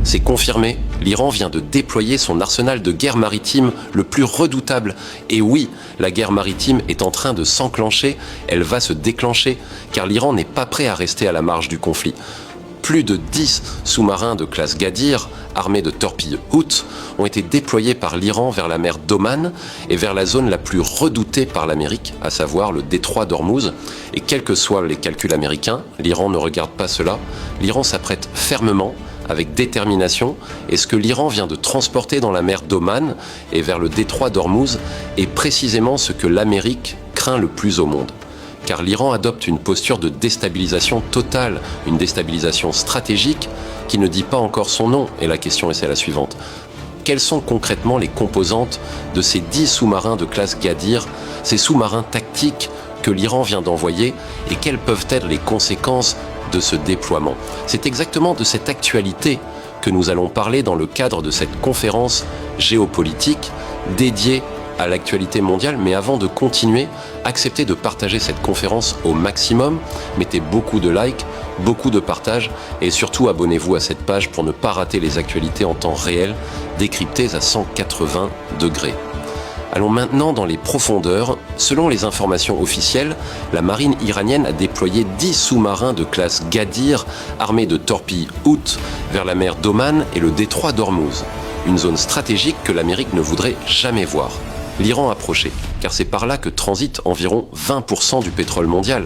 C'est confirmé, l'Iran vient de déployer son arsenal de guerre maritime le plus redoutable. Et oui, la guerre maritime est en train de s'enclencher, elle va se déclencher, car l'Iran n'est pas prêt à rester à la marge du conflit. Plus de 10 sous-marins de classe Ghadir, armés de torpilles Hout, ont été déployés par l'Iran vers la mer d'Oman et vers la zone la plus redoutée par l'Amérique, à savoir le détroit d'Ormuz. Et quels que soient les calculs américains, l'Iran ne regarde pas cela. L'Iran s'apprête fermement, avec détermination, et ce que l'Iran vient de transporter dans la mer d'Oman et vers le détroit d'Ormuz est précisément ce que l'Amérique craint le plus au monde. Car l'Iran adopte une posture de déstabilisation totale, une déstabilisation stratégique qui ne dit pas encore son nom. Et la question est celle la suivante. Quelles sont concrètement les composantes de ces 10 sous-marins de classe Ghadir, ces sous-marins tactiques que l'Iran vient d'envoyer, et quelles peuvent être les conséquences de ce déploiement? C'est exactement de cette actualité que nous allons parler dans le cadre de cette conférence géopolitique dédiée à l'actualité mondiale. Mais avant de continuer, acceptez de partager cette conférence au maximum, mettez beaucoup de likes, beaucoup de partages et surtout abonnez-vous à cette page pour ne pas rater les actualités en temps réel, décryptées à 180 degrés. Allons maintenant dans les profondeurs. Selon les informations officielles, la marine iranienne a déployé 10 sous-marins de classe Ghadir armés de torpilles Hout vers la mer d'Oman et le détroit d'Ormuz, une zone stratégique que l'Amérique ne voudrait jamais voir. L'Iran approchait, car c'est par là que transite environ 20% du pétrole mondial.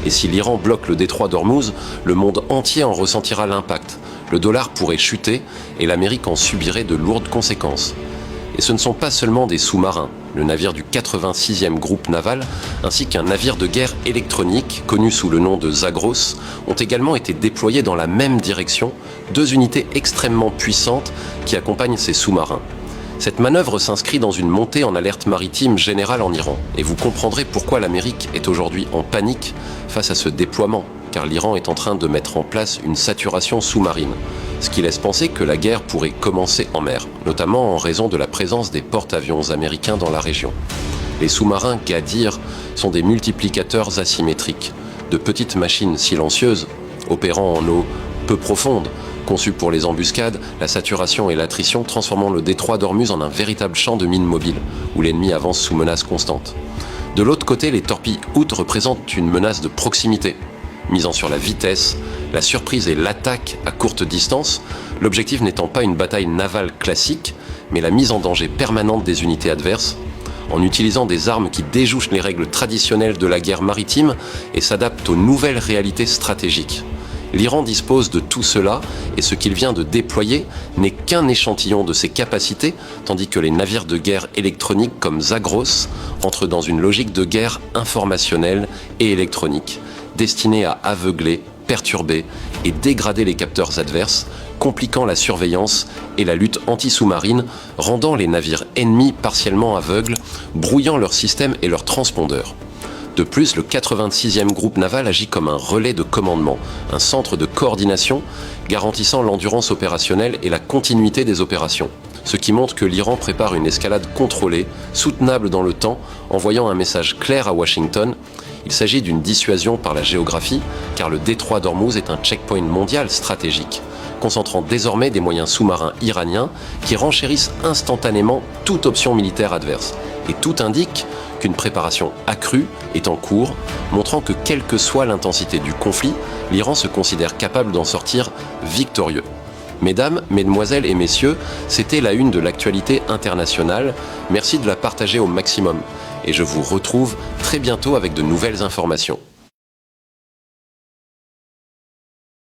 Et si l'Iran bloque le détroit d'Ormuz, le monde entier en ressentira l'impact. Le dollar pourrait chuter et l'Amérique en subirait de lourdes conséquences. Et ce ne sont pas seulement des sous-marins. Le navire du 86e groupe naval, ainsi qu'un navire de guerre électronique, connu sous le nom de Zagros, ont également été déployés dans la même direction, 2 unités extrêmement puissantes qui accompagnent ces sous-marins. Cette manœuvre s'inscrit dans une montée en alerte maritime générale en Iran. Et vous comprendrez pourquoi l'Amérique est aujourd'hui en panique face à ce déploiement, car l'Iran est en train de mettre en place une saturation sous-marine, ce qui laisse penser que la guerre pourrait commencer en mer, notamment en raison de la présence des porte-avions américains dans la région. Les sous-marins Ghadir sont des multiplicateurs asymétriques, de petites machines silencieuses, opérant en eau peu profonde, conçues pour les embuscades, la saturation et l'attrition, transformant le détroit d'Ormuz en un véritable champ de mines mobiles, où l'ennemi avance sous menace constante. De l'autre côté, les torpilles Hout représentent une menace de proximité, misant sur la vitesse, la surprise et l'attaque à courte distance, l'objectif n'étant pas une bataille navale classique, mais la mise en danger permanente des unités adverses, en utilisant des armes qui déjouent les règles traditionnelles de la guerre maritime et s'adaptent aux nouvelles réalités stratégiques. L'Iran dispose de tout cela et ce qu'il vient de déployer n'est qu'un échantillon de ses capacités, tandis que les navires de guerre électroniques comme Zagros entrent dans une logique de guerre informationnelle et électronique, destinée à aveugler, perturber et dégrader les capteurs adverses, compliquant la surveillance et la lutte anti-sous-marine, rendant les navires ennemis partiellement aveugles, brouillant leurs systèmes et leurs transpondeurs. De plus, le 86e groupe naval agit comme un relais de commandement, un centre de coordination garantissant l'endurance opérationnelle et la continuité des opérations. Ce qui montre que l'Iran prépare une escalade contrôlée, soutenable dans le temps, envoyant un message clair à Washington. Il s'agit d'une dissuasion par la géographie, car le détroit d'Ormuz est un checkpoint mondial stratégique, concentrant désormais des moyens sous-marins iraniens qui renchérissent instantanément toute option militaire adverse. Et tout indique qu'une préparation accrue est en cours, montrant que quelle que soit l'intensité du conflit, l'Iran se considère capable d'en sortir victorieux. Mesdames, mesdemoiselles et messieurs, c'était la une de l'actualité internationale. Merci de la partager au maximum. Et je vous retrouve très bientôt avec de nouvelles informations.